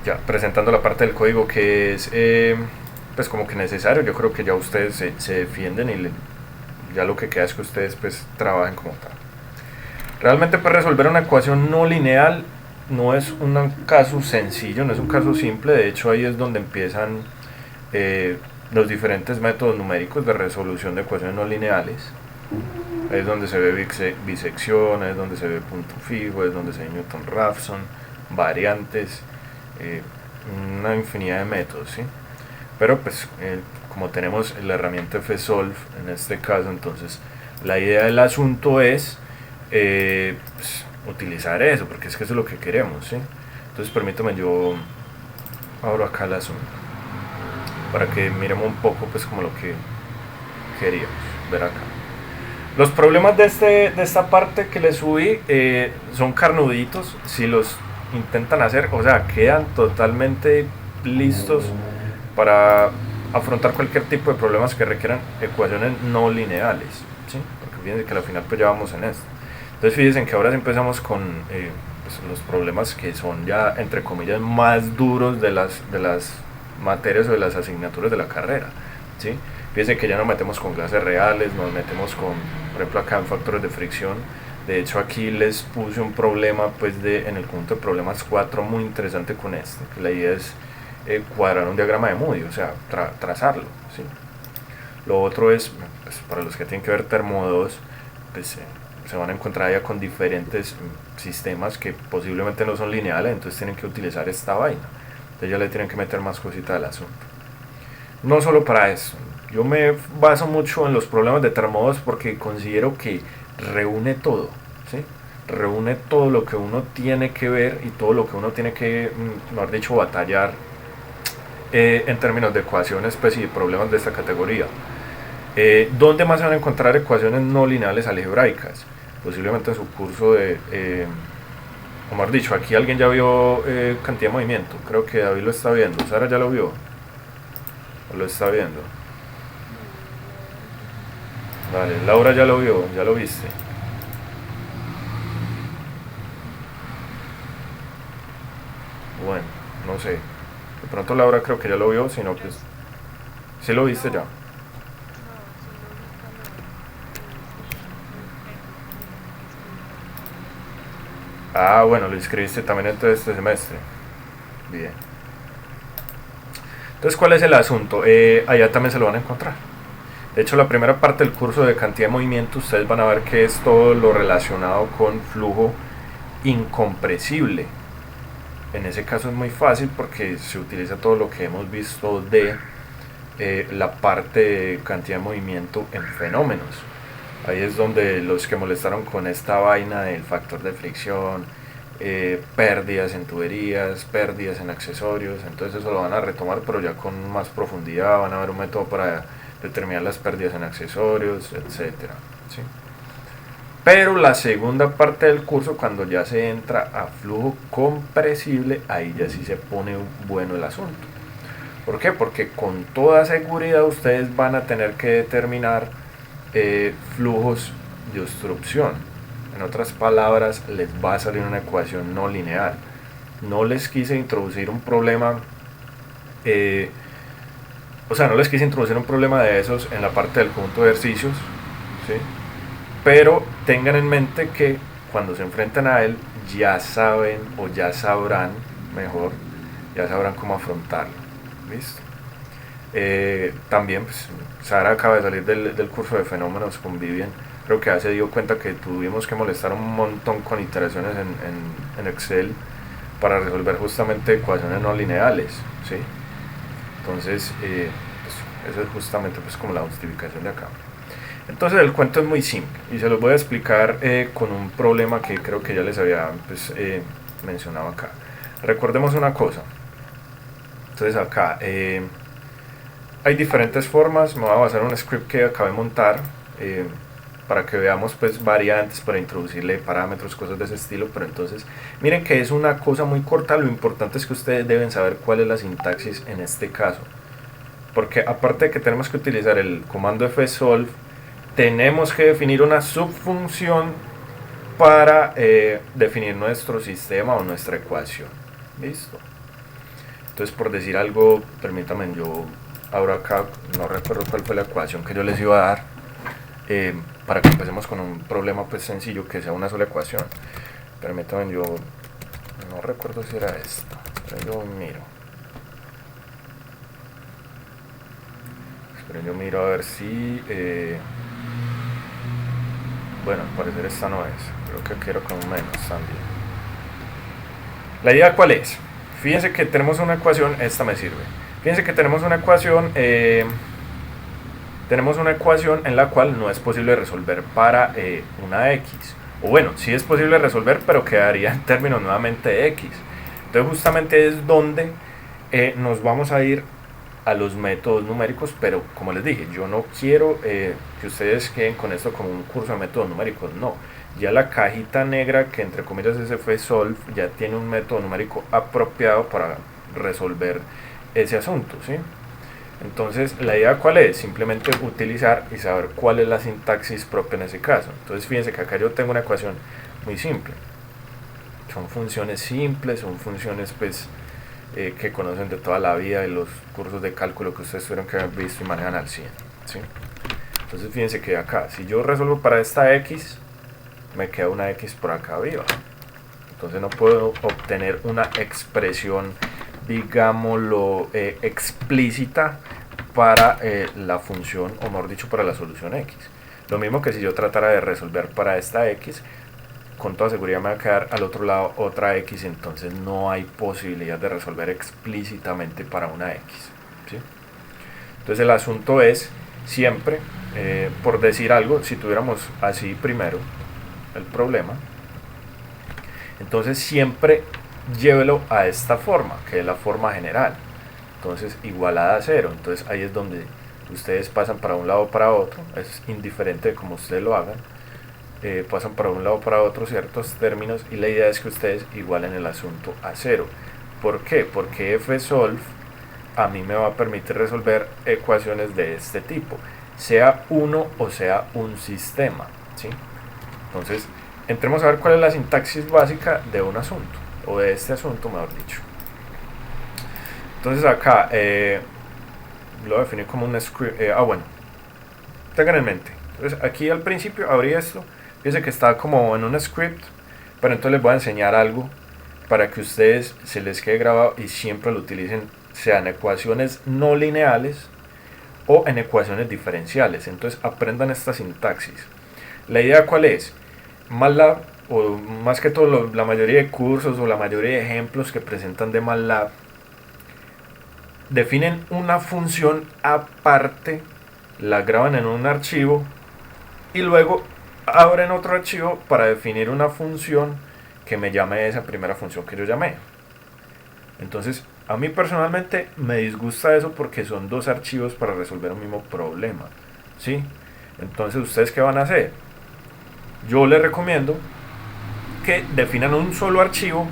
Ya, presentando la parte del código que es pues como que necesario, yo creo que ya ustedes se defienden y ya lo que queda es que ustedes pues trabajen como tal. Realmente para resolver una ecuación no lineal no es un caso sencillo, no es un caso simple, de hecho ahí es donde empiezan eh, los diferentes métodos numéricos de resolución de ecuaciones no lineales. Ahí es donde se ve bisección, ahí es donde se ve punto fijo, ahí es donde se ve Newton-Raphson, variantes, eh, una infinidad de métodos, ¿sí? Pero pues como tenemos la herramienta FSolve en este caso, entonces la idea del asunto es pues, utilizar eso, porque es que eso es lo que queremos, ¿sí? Entonces permítame, yo abro acá el asunto para que miremos un poco pues como lo que queríamos ver acá. Los problemas de esta parte que le subí son carnuditos. Si los intentan hacer, o sea, quedan totalmente listos para afrontar cualquier tipo de problemas que requieran ecuaciones no lineales, ¿sí? Porque fíjense que al final pues ya vamos en esto. Entonces fíjense que ahora sí empezamos con pues, los problemas que son ya entre comillas más duros de las materias o de las asignaturas de la carrera, ¿sí? Fíjense que ya nos metemos con gases reales, nos metemos con, por ejemplo, acá en factores de fricción. De hecho aquí les puse un problema pues en el conjunto de problemas 4 muy interesante con este, que la idea es cuadrar un diagrama de Moody, o sea, trazarlo, ¿sí? Lo otro es, pues, para los que tienen que ver termodos, pues se van a encontrar ya con diferentes sistemas que posiblemente no son lineales, entonces tienen que utilizar esta vaina. Entonces ya le tienen que meter más cositas al asunto. No solo para eso, yo me baso mucho en los problemas de termodos porque considero que reúne todo, ¿sí? Reúne todo lo que uno tiene que ver y todo lo que uno tiene que, mejor dicho, batallar en términos de ecuaciones pues, y de problemas de esta categoría. ¿Dónde más se van a encontrar ecuaciones no lineales algebraicas? Posiblemente en su curso de, o mejor dicho, aquí alguien ya vio cantidad de movimiento. Creo que David lo está viendo. Sara ya lo vio. ¿O lo está viendo? Vale, Laura ya lo vio, ya lo viste. Bueno, no sé. De pronto Laura creo que ya lo vio, sino Yo pues... ¿Sí lo viste ya? no, no, sí lo vi cuando me inscribí. Ah, bueno, lo inscribiste también en todo este semestre. Bien. Entonces, ¿cuál es el asunto? Allá también se lo van a encontrar. De hecho, la primera parte del curso de cantidad de movimiento, ustedes van a ver que es todo lo relacionado con flujo incompresible. En ese caso es muy fácil porque se utiliza todo lo que hemos visto de la parte de cantidad de movimiento en fenómenos. Ahí es donde los que molestaron con esta vaina del factor de fricción, pérdidas en tuberías, pérdidas en accesorios, entonces eso lo van a retomar pero ya con más profundidad, van a ver un método para determinar las pérdidas en accesorios, etcétera, ¿sí? Pero la segunda parte del curso, cuando ya se entra a flujo compresible, ahí ya sí se pone bueno el asunto. ¿Por qué? Porque con toda seguridad ustedes van a tener que determinar flujos de obstrucción. En otras palabras, les va a salir una ecuación no lineal. No les quise introducir un problema, eh, o sea, no les quise introducir un problema de esos en la parte del conjunto de ejercicios, ¿sí? Pero tengan en mente que cuando se enfrentan a él ya saben o ya sabrán mejor, ya sabrán cómo afrontarlo. ¿Listo? También, pues, Sara acaba de salir del curso de fenómenos con Vivian. Creo que ya se dio cuenta que tuvimos que molestar un montón con iteraciones en Excel para resolver justamente ecuaciones no lineales, ¿sí? Entonces, pues, eso es justamente pues, como la justificación de acá. Entonces el cuento es muy simple y se los voy a explicar con un problema que creo que ya les había pues, mencionado acá. Recordemos una cosa. Entonces acá hay diferentes formas. Me voy a basar en un script que acabé de montar para que veamos pues variantes, para introducirle parámetros, cosas de ese estilo. Pero entonces miren que es una cosa muy corta. Lo importante es que ustedes deben saber cuál es la sintaxis en este caso. Porque aparte de que tenemos que utilizar el comando fsolve, tenemos que definir una subfunción para definir nuestro sistema o nuestra ecuación. ¿Listo? Entonces, por decir algo, permítanme, yo ahora acá, no recuerdo cuál fue la ecuación que yo les iba a dar, para que empecemos con un problema pues sencillo, que sea una sola ecuación. Permítanme, yo no recuerdo si era esto, pero yo miro. Pero yo miro a ver si... bueno, al parecer esta no es. Creo que quiero con un menos también. ¿La idea cuál es? Fíjense que tenemos una ecuación, esta me sirve. Fíjense que tenemos una ecuación en la cual no es posible resolver para una x. O bueno, sí es posible resolver, pero quedaría en términos nuevamente de x. Entonces justamente es donde nos vamos a ir a los métodos numéricos, pero como les dije, yo no quiero que ustedes queden con esto como un curso de métodos numéricos, no. Ya la cajita negra, que entre comillas es fsolve, ya tiene un método numérico apropiado para resolver ese asunto, ¿sí? Entonces, la idea cuál es, simplemente utilizar y saber cuál es la sintaxis propia en ese caso. Entonces, fíjense que acá yo tengo una ecuación muy simple. Son funciones simples, son funciones pues que conocen de toda la vida, de los cursos de cálculo que ustedes tuvieron que haber visto y manejan al 100, ¿sí? Entonces fíjense que acá, si yo resuelvo para esta x, me queda una x por acá arriba. Entonces no puedo obtener una expresión, digámoslo, explícita para la función, o mejor dicho, para la solución x. Lo mismo que si yo tratara de resolver para esta x, con toda seguridad me va a quedar al otro lado otra x, entonces no hay posibilidad de resolver explícitamente para una x, ¿sí? Entonces el asunto es siempre, por decir algo, si tuviéramos así primero el problema, entonces siempre llévelo a esta forma, que es la forma general, entonces igualada a 0, entonces ahí es donde ustedes pasan para un lado o para otro, es indiferente de cómo ustedes lo hagan, pasan para un lado o para otro ciertos términos, y la idea es que ustedes igualen el asunto a 0. ¿Por qué? Porque fsolve a mí me va a permitir resolver ecuaciones de este tipo, sea uno o sea un sistema, ¿sí? Entonces, entremos a ver cuál es la sintaxis básica de un asunto, o de este asunto mejor dicho. Entonces acá lo definí como un script, bueno, tengan en mente, entonces aquí al principio abrí esto. Fíjense que está como en un script, pero entonces les voy a enseñar algo para que ustedes se les quede grabado y siempre lo utilicen, sea en ecuaciones no lineales o en ecuaciones diferenciales. Entonces aprendan esta sintaxis. La idea cuál es, MATLAB, o más que todo la mayoría de cursos o la mayoría de ejemplos que presentan de MATLAB, definen una función aparte, la graban en un archivo y luego abren otro archivo para definir una función que me llame esa primera función que yo llamé. Entonces, a mí personalmente me disgusta eso porque son dos archivos para resolver un mismo problema, ¿sí? Entonces, ¿ustedes qué van a hacer? Yo les recomiendo que definan un solo archivo.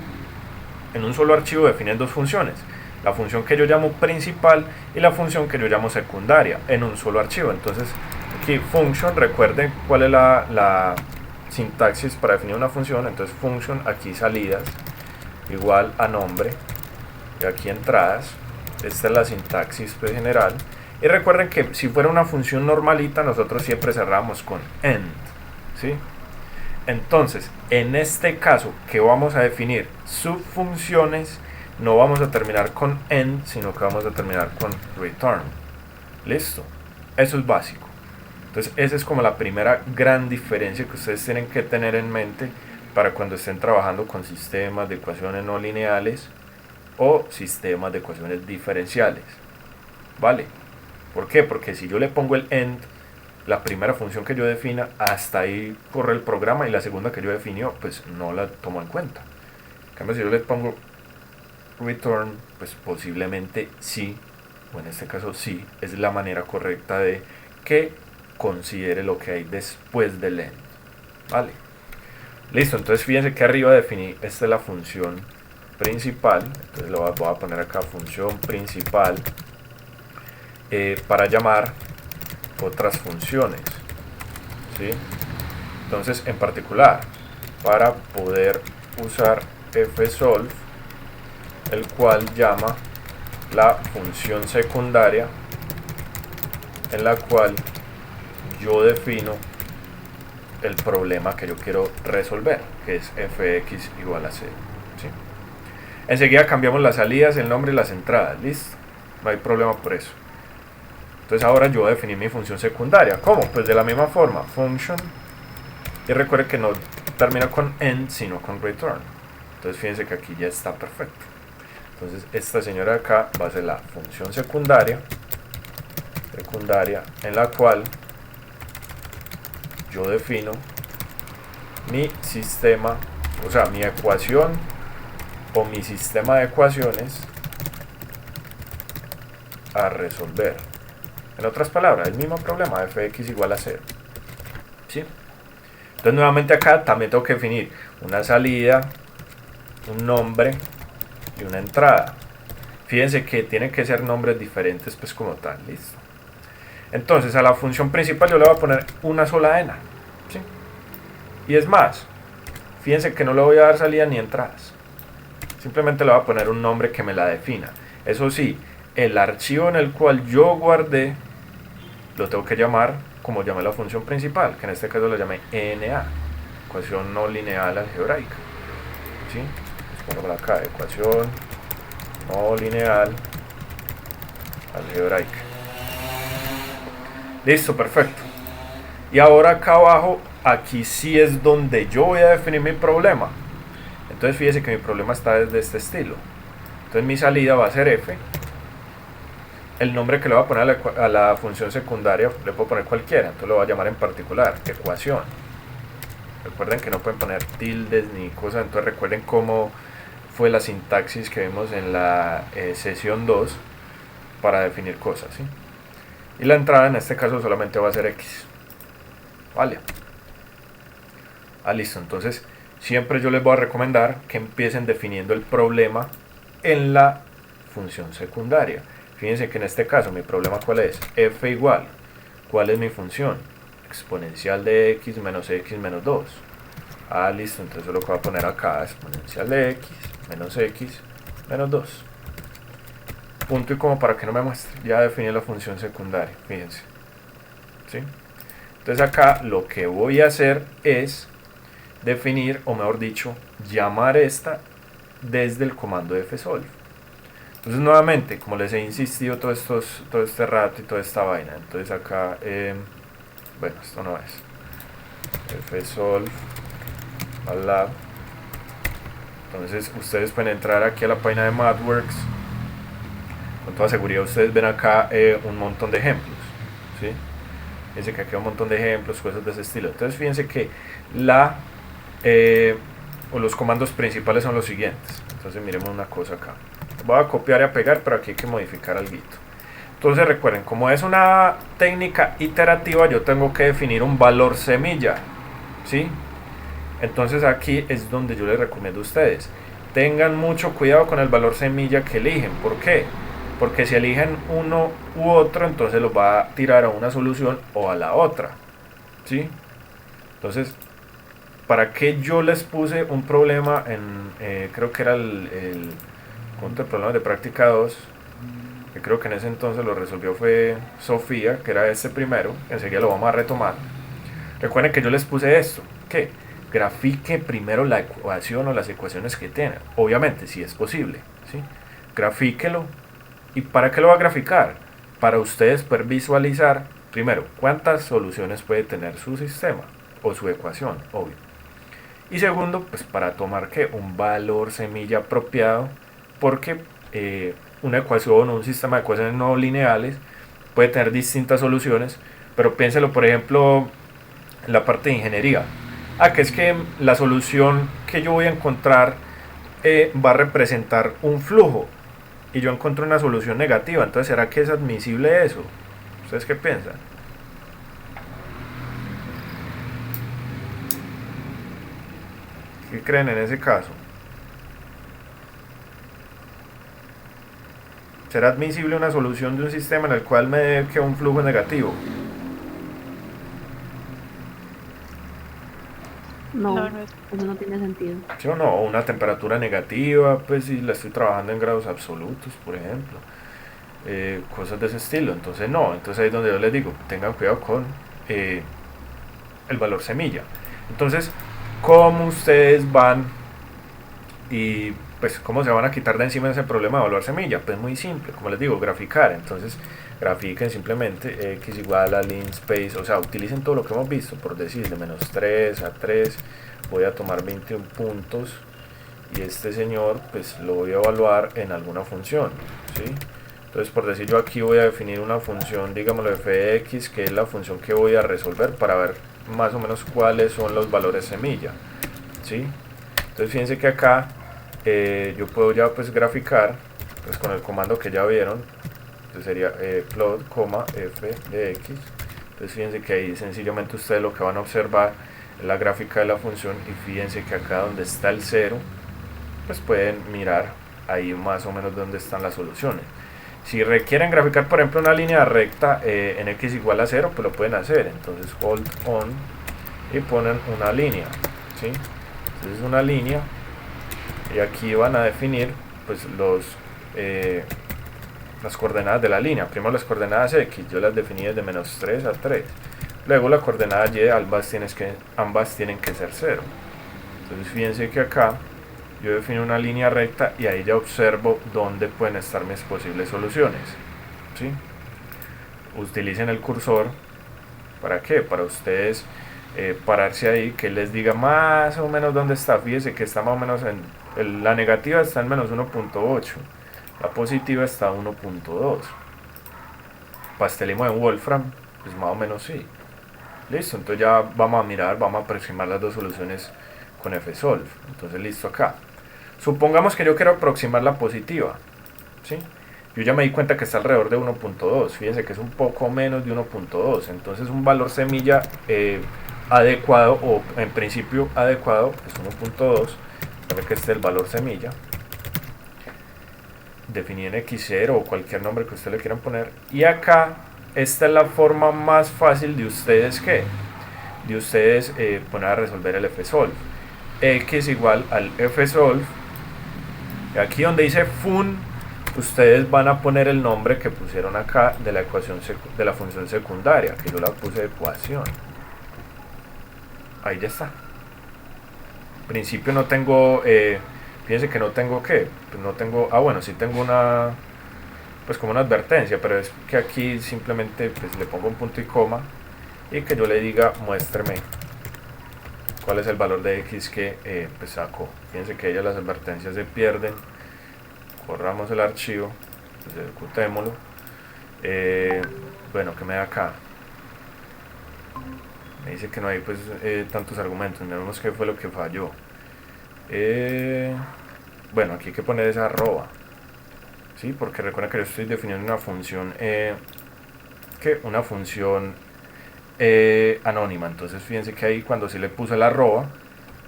En un solo archivo definen dos funciones, la función que yo llamo principal y la función que yo llamo secundaria, en un solo archivo. Entonces, aquí function, recuerden cuál es la sintaxis para definir una función. Entonces function, aquí salidas igual a nombre, y aquí entradas. Esta es la sintaxis pues, general. Y recuerden que si fuera una función normalita, nosotros siempre cerramos con end, ¿sí? Entonces, en este caso que vamos a definir subfunciones, no vamos a terminar con end, sino que vamos a terminar con return. Listo, eso es básico. Entonces esa es como la primera gran diferencia que ustedes tienen que tener en mente para cuando estén trabajando con sistemas de ecuaciones no lineales o sistemas de ecuaciones diferenciales, ¿vale? ¿Por qué? Porque si yo le pongo el end, la primera función que yo defina, hasta ahí corre el programa, y la segunda que yo definió, pues no la tomo en cuenta. En cambio, si yo le pongo return, pues posiblemente sí, o en este caso sí, es la manera correcta de que considere lo que hay después del end, ¿vale? Listo, entonces fíjense que arriba definí, esta es la función principal, entonces lo voy a poner acá, función principal, para llamar otras funciones, ¿sí? Entonces, en particular, para poder usar fsolve, el cual llama la función secundaria en la cual yo defino el problema que yo quiero resolver, que es fx igual a 0. ¿Sí? Enseguida cambiamos las salidas, el nombre y las entradas. ¿Listo? No hay problema por eso. Entonces ahora yo voy a definir mi función secundaria. ¿Cómo? Pues de la misma forma, function, y recuerde que no termina con end sino con return. Entonces fíjense que aquí ya está perfecto. Entonces esta señora de acá va a ser la función secundaria en la cual yo defino mi sistema, o sea, mi ecuación o mi sistema de ecuaciones a resolver. En otras palabras, el mismo problema, fx igual a 0. ¿Sí? Entonces nuevamente acá también tengo que definir una salida, un nombre y una entrada. Fíjense que tienen que ser nombres diferentes pues como tal. ¿Listo? Entonces a la función principal yo le voy a poner una sola n. ¿Sí? Y es más, fíjense que no le voy a dar salida ni entradas. Simplemente le voy a poner un nombre que me la defina. Eso sí, el archivo en el cual yo guardé lo tengo que llamar como llamé la función principal, que en este caso la llamé NA, ecuación no lineal algebraica. ¿Sí? Pues pongo acá, ecuación no lineal algebraica. Listo, perfecto. Y ahora acá abajo, aquí sí es donde yo voy a definir mi problema. Entonces fíjese que mi problema está desde este estilo. Entonces mi salida va a ser f. El nombre que le voy a poner a la función secundaria le puedo poner cualquiera, entonces lo voy a llamar en particular ecuación. Recuerden que no pueden poner tildes ni cosas, entonces recuerden cómo fue la sintaxis que vimos en la sesión 2 para definir cosas, ¿sí? Y la entrada en este caso solamente va a ser x. Vale. Listo, entonces siempre yo les voy a recomendar que empiecen definiendo el problema en la función secundaria. Fíjense que en este caso mi problema ¿cuál es? F igual, ¿cuál es mi función? Exponencial de x menos 2. Listo, entonces lo que voy a poner acá, exponencial de x menos 2. Punto y como para que no me muestre, ya definí la función secundaria, fíjense. ¿Sí? Entonces acá lo que voy a hacer es definir, o mejor dicho, llamar esta desde el comando fsolve. Entonces nuevamente, como les he insistido todo este rato y toda esta vaina, entonces acá, bueno, esto no es fsolve lab. Entonces ustedes pueden entrar aquí a la página de MathWorks. Con toda seguridad ustedes ven acá un montón de ejemplos, ¿sí? Fíjense que aquí hay un montón de ejemplos, cosas de ese estilo. Entonces fíjense que los comandos principales son los siguientes. Entonces miremos una cosa acá. Voy a copiar y a pegar, pero aquí hay que modificar algo. Entonces recuerden, como es una técnica iterativa, yo tengo que definir un valor semilla, ¿sí? Entonces aquí es donde yo les recomiendo a ustedes. Tengan mucho cuidado con el valor semilla que eligen. ¿Por qué? Porque si eligen uno u otro, entonces los va a tirar a una solución o a la otra, ¿sí? Entonces, ¿para qué yo les puse un problema en, creo que era el contra problemas de práctica 2, que creo que en ese entonces lo resolvió fue Sofía, que era este primero, enseguida lo vamos a retomar. Recuerden que yo les puse esto, que grafique primero la ecuación o las ecuaciones que tienen, obviamente si es posible, ¿sí? Grafíquelo. ¿Y para qué lo va a graficar? Para ustedes poder visualizar, primero, cuántas soluciones puede tener su sistema o su ecuación, obvio. Y segundo, pues para tomar ¿qué? Un valor semilla apropiado, porque una ecuación o un sistema de ecuaciones no lineales puede tener distintas soluciones, pero piénselo por ejemplo en la parte de ingeniería. Que es que la solución que yo voy a encontrar va a representar un flujo y yo encuentro una solución negativa, entonces ¿será que es admisible eso? ¿Ustedes qué piensan? ¿Qué creen en ese caso? ¿Será admisible una solución de un sistema en el cual me dé que un flujo negativo? No, No, no es eso no tiene sentido. ¿Sí o no? O una temperatura negativa, pues si la estoy trabajando en grados absolutos, por ejemplo. Cosas de ese estilo. Entonces no, entonces ahí es donde yo les digo, tengan cuidado con eh, el valor semilla. Entonces, ¿cómo ustedes van y pues cómo se van a quitar de encima ese problema de valor semilla? Pues muy simple, como les digo, graficar. Entonces, grafiquen simplemente x igual a linspace, o sea, utilicen todo lo que hemos visto, por decir, de menos 3 a 3, voy a tomar 21 puntos y este señor pues lo voy a evaluar en alguna función, ¿sí? Entonces, por decir, yo aquí voy a definir una función, digámoslo f de x, que es la función que voy a resolver para ver más o menos cuáles son los valores semilla, ¿sí? Entonces, fíjense que acá yo puedo ya pues graficar pues con el comando que ya vieron. Entonces sería plot, f de x. Entonces fíjense que ahí sencillamente ustedes lo que van a observar es la gráfica de la función, y fíjense que acá donde está el 0 pues pueden mirar ahí más o menos donde están las soluciones. Si requieren graficar, por ejemplo, una línea recta en x igual a 0, pues lo pueden hacer. Entonces hold on y ponen una línea, ¿sí? Entonces una línea, y aquí van a definir pues las coordenadas de la línea. Primero las coordenadas x, yo las definí desde menos 3 a 3. Luego la coordenada y, ambas tienen que ser 0. Entonces fíjense que acá yo defino una línea recta y ahí ya observo dónde pueden estar mis posibles soluciones, ¿sí? Utilicen el cursor. ¿Para qué? Para ustedes pararse ahí, que les diga más o menos dónde está. Fíjense que está más o menos la negativa está en menos 1.8, la positiva está a 1.2. Pastelismo en Wolfram, pues más o menos sí. Listo, entonces ya vamos a mirar, vamos a aproximar las dos soluciones con fsolve. Entonces listo acá. Supongamos que yo quiero aproximar la positiva, ¿sí? Yo ya me di cuenta que está alrededor de 1.2. Fíjense que es un poco menos de 1.2. Entonces un valor semilla adecuado, o en principio adecuado, es 1.2. Para que esté el valor semilla. Definí en x0 o cualquier nombre que ustedes le quieran poner. Y acá, esta es la forma más fácil de ustedes poner a resolver el fsolve. X igual al fsolve. Aquí donde dice fun, ustedes van a poner el nombre que pusieron acá de la ecuación de la función secundaria, que yo la puse ecuación. Ahí ya está. En principio no tengo, fíjense que no tengo qué, pues no tengo, bueno, sí tengo una, pues como una advertencia, pero es que aquí simplemente pues le pongo un punto y coma y que yo le diga muéstreme cuál es el valor de x que pues sacó. Fíjense que ya las advertencias se pierden. Corramos el archivo, pues ejecutémoslo. Bueno, ¿qué me da acá? Me dice que no hay pues tantos argumentos. Miremos qué fue lo que falló. Bueno, aquí hay que poner esa arroba, ¿sí? Porque recuerden que yo estoy definiendo una función una función anónima. Entonces fíjense que ahí cuando sí le puse la arroba,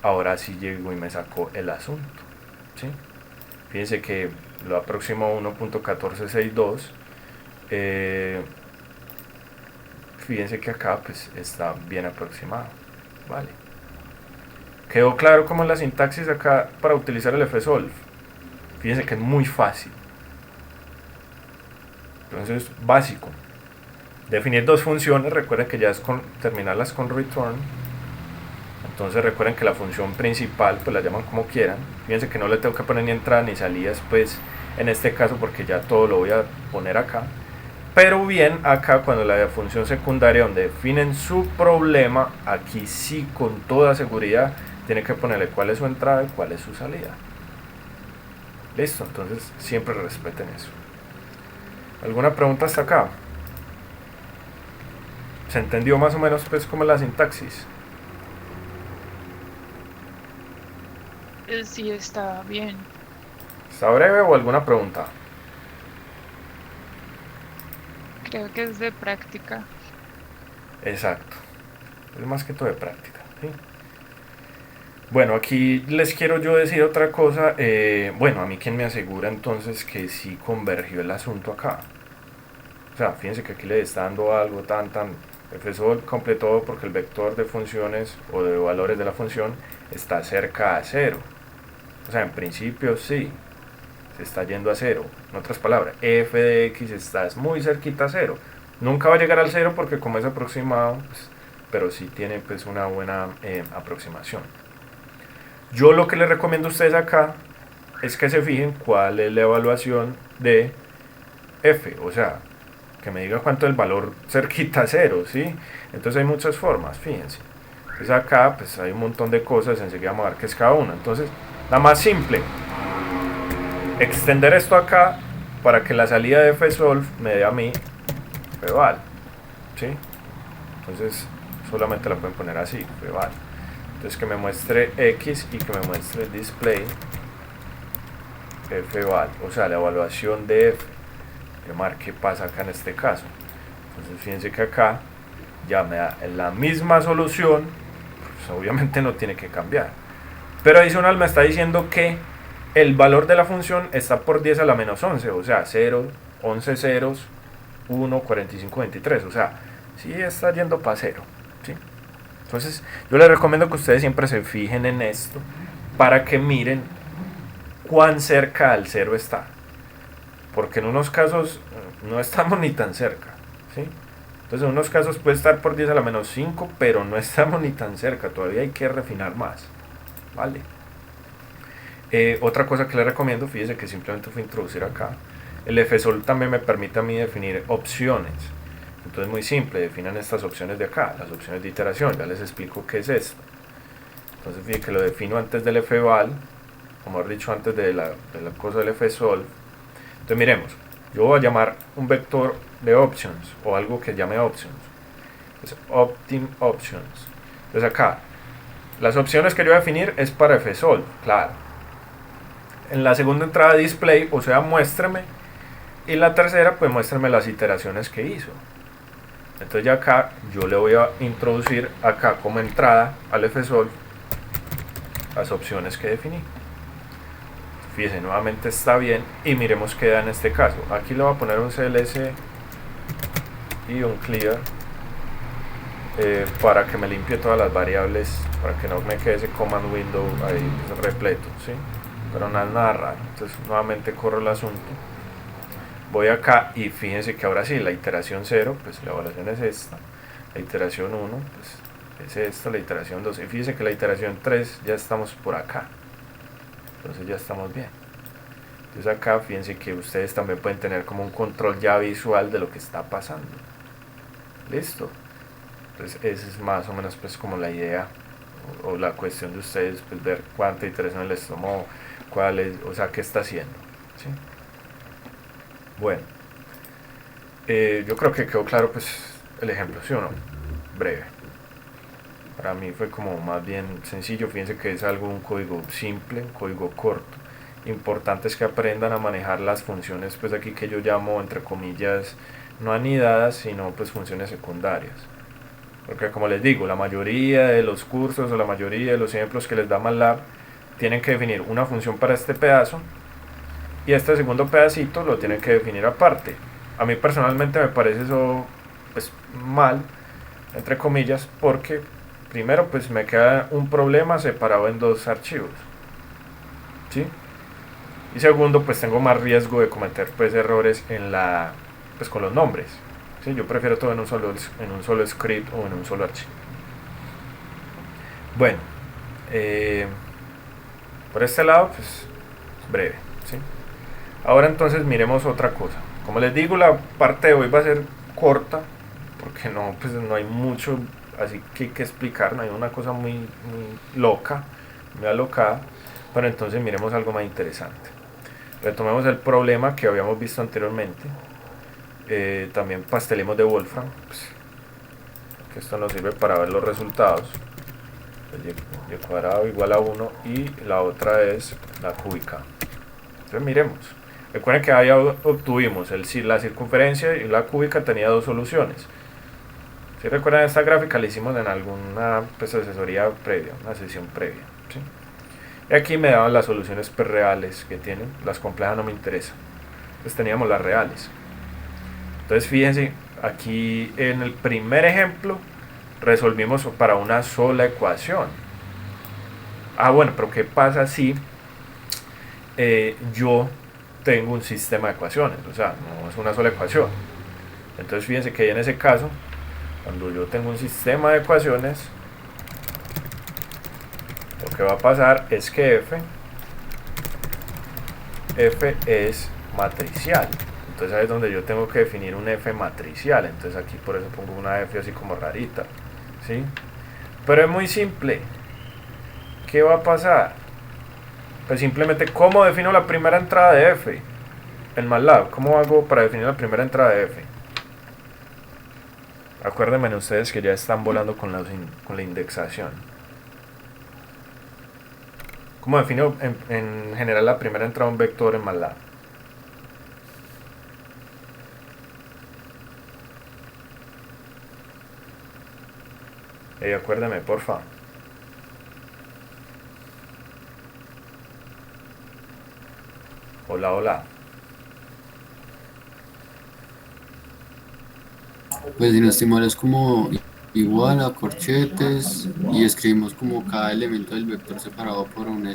ahora sí llegó y me sacó el asunto, ¿sí? Fíjense que lo aproximo a 1.1462. Fíjense que acá pues está bien aproximado, vale. ¿Quedó claro cómo es la sintaxis acá para utilizar el fsolve? Fíjense que es muy fácil. Entonces, básico. Definir dos funciones, recuerden que ya es terminarlas con return. Entonces recuerden que la función principal pues la llaman como quieran. Fíjense que no le tengo que poner ni entrada ni salidas pues en este caso, porque ya todo lo voy a poner acá. Pero bien, acá cuando la función secundaria donde definen su problema, aquí sí con toda seguridad tiene que ponerle cuál es su entrada y cuál es su salida. Listo, entonces siempre respeten eso. ¿Alguna pregunta hasta acá? ¿Se entendió más o menos pues cómo es la sintaxis? Sí, está bien. ¿Está breve o alguna pregunta? Creo que es de práctica. Exacto, es más que todo de práctica, ¿sí? Bueno, aquí les quiero yo decir otra cosa. Bueno, a mí quien me asegura entonces que sí convergió el asunto acá. O sea, fíjense que aquí le está dando algo tan fsol completó porque el vector de funciones o de valores de la función está cerca a 0. O sea, en principio sí, se está yendo a 0. En otras palabras, f de x está muy cerquita a 0. Nunca va a llegar al 0 porque como es aproximado, pues, pero sí tiene pues una buena aproximación. Yo lo que les recomiendo a ustedes acá es que se fijen cuál es la evaluación de f, o sea, que me diga cuánto es el valor cerquita a 0, ¿sí? Entonces hay muchas formas, fíjense. Entonces acá pues hay un montón de cosas, enseguida vamos a ver qué es cada una. Entonces, la más simple, extender esto acá para que la salida de fsolve me dé a mí fval, ¿sí? Entonces solamente la pueden poner así, fval. Entonces que me muestre x y que me muestre display fval, o sea, la evaluación de f. ¿Qué pasa acá en este caso? Entonces fíjense que acá ya me da la misma solución, pues obviamente no tiene que cambiar, pero adicional me está diciendo que el valor de la función está por 10 a la menos 11, o sea 0, 11 ceros, 1, 45, 23, o sea, sí está yendo para 0, ¿sí? Entonces yo les recomiendo que ustedes siempre se fijen en esto para que miren cuán cerca al 0 está, porque en unos casos no estamos ni tan cerca, ¿sí? Entonces en unos casos puede estar por 10 a la menos 5, pero no estamos ni tan cerca, todavía hay que refinar más, ¿vale? Otra cosa que les recomiendo, fíjense que simplemente fue introducir acá, el fsol también me permite a mí definir opciones. Entonces muy simple, definan estas opciones de acá, las opciones de iteración, ya les explico qué es esto. Entonces fíjense que lo defino antes del fval, como he dicho antes de la cosa del fsolve. Entonces miremos, yo voy a llamar un vector de options o algo que llame options. Es optim options. Entonces acá, las opciones que yo voy a definir es para fsolve, claro. En la segunda entrada display, o sea, muéstrame. Y la tercera, pues muéstrame las iteraciones que hizo. Entonces ya acá yo le voy a introducir acá como entrada al fsolve las opciones que definí. Fíjense, nuevamente está bien y miremos qué da en este caso. Aquí le voy a poner un cls y un clear para que me limpie todas las variables, para que no me quede ese command window ahí repleto, ¿sí? Pero nada raro. Entonces nuevamente corro el asunto, voy acá y fíjense que ahora sí, la iteración 0, pues la evaluación es esta, la iteración 1, pues es esta, la iteración 2, y fíjense que la iteración 3 ya estamos por acá. Entonces ya estamos bien. Entonces acá fíjense que ustedes también pueden tener como un control ya visual de lo que está pasando. Listo. Entonces esa es más o menos pues como la idea o la cuestión de ustedes, pues ver cuánta iteración les tomó, cuál es, o sea, qué está haciendo, ¿sí? Bueno, yo creo que quedó claro pues el ejemplo, ¿sí o no? Breve. Para mí fue como más bien sencillo. Fíjense que es algo, un código simple, un código corto. Importante es que aprendan a manejar las funciones, pues aquí que yo llamo entre comillas no anidadas, sino pues funciones secundarias. Porque como les digo, la mayoría de los cursos o la mayoría de los ejemplos que les da MATLAB tienen que definir una función para este pedazo y este segundo pedacito lo tienen que definir aparte. A mí personalmente me parece eso pues mal, entre comillas, porque primero pues me queda un problema separado en dos archivos, ¿sí? Y segundo pues tengo más riesgo de cometer pues errores en la pues con los nombres, ¿sí? Yo prefiero todo en un solo script o en un solo archivo. Bueno, por este lado pues breve, ¿sí? Ahora entonces miremos otra cosa. Como les digo, la parte de hoy va a ser corta porque no, pues no hay mucho así que explicar, no hay una cosa muy loca, muy alocada, pero entonces miremos algo más interesante. Retomemos el problema que habíamos visto anteriormente, también pastelemos de Wolfram, pues, que esto nos sirve para ver los resultados. Y cuadrado igual a 1 y la otra es la cúbica. Entonces miremos. Recuerden que ahí obtuvimos la circunferencia y la cúbica tenía dos soluciones. Si recuerdan, esta gráfica la hicimos en alguna pues, asesoría previa, una sesión previa, ¿sí? Y aquí me daban las soluciones pues, reales que tienen, las complejas no me interesan. Pues teníamos las reales. Entonces fíjense, aquí en el primer ejemplo resolvimos para una sola ecuación. Bueno, pero ¿qué pasa si yo tengo un sistema de ecuaciones? O sea, no es una sola ecuación. Entonces fíjense que en ese caso, cuando yo tengo un sistema de ecuaciones, lo que va a pasar es que f es matricial. Entonces ahí es donde yo tengo que definir un f matricial. Entonces aquí por eso pongo una f así como rarita, ¿sí? Pero es muy simple. ¿Qué va a pasar? Pues simplemente, ¿cómo defino la primera entrada de f en MATLAB? ¿Cómo hago para definir la primera entrada de f? Acuérdense ustedes que ya están volando con la indexación. ¿Cómo defino en general la primera entrada de un vector en MATLAB? Acuérdame, porfa. Hola, hola. Pues si no estoy mal es como igual a corchetes y escribimos como cada elemento del vector separado por un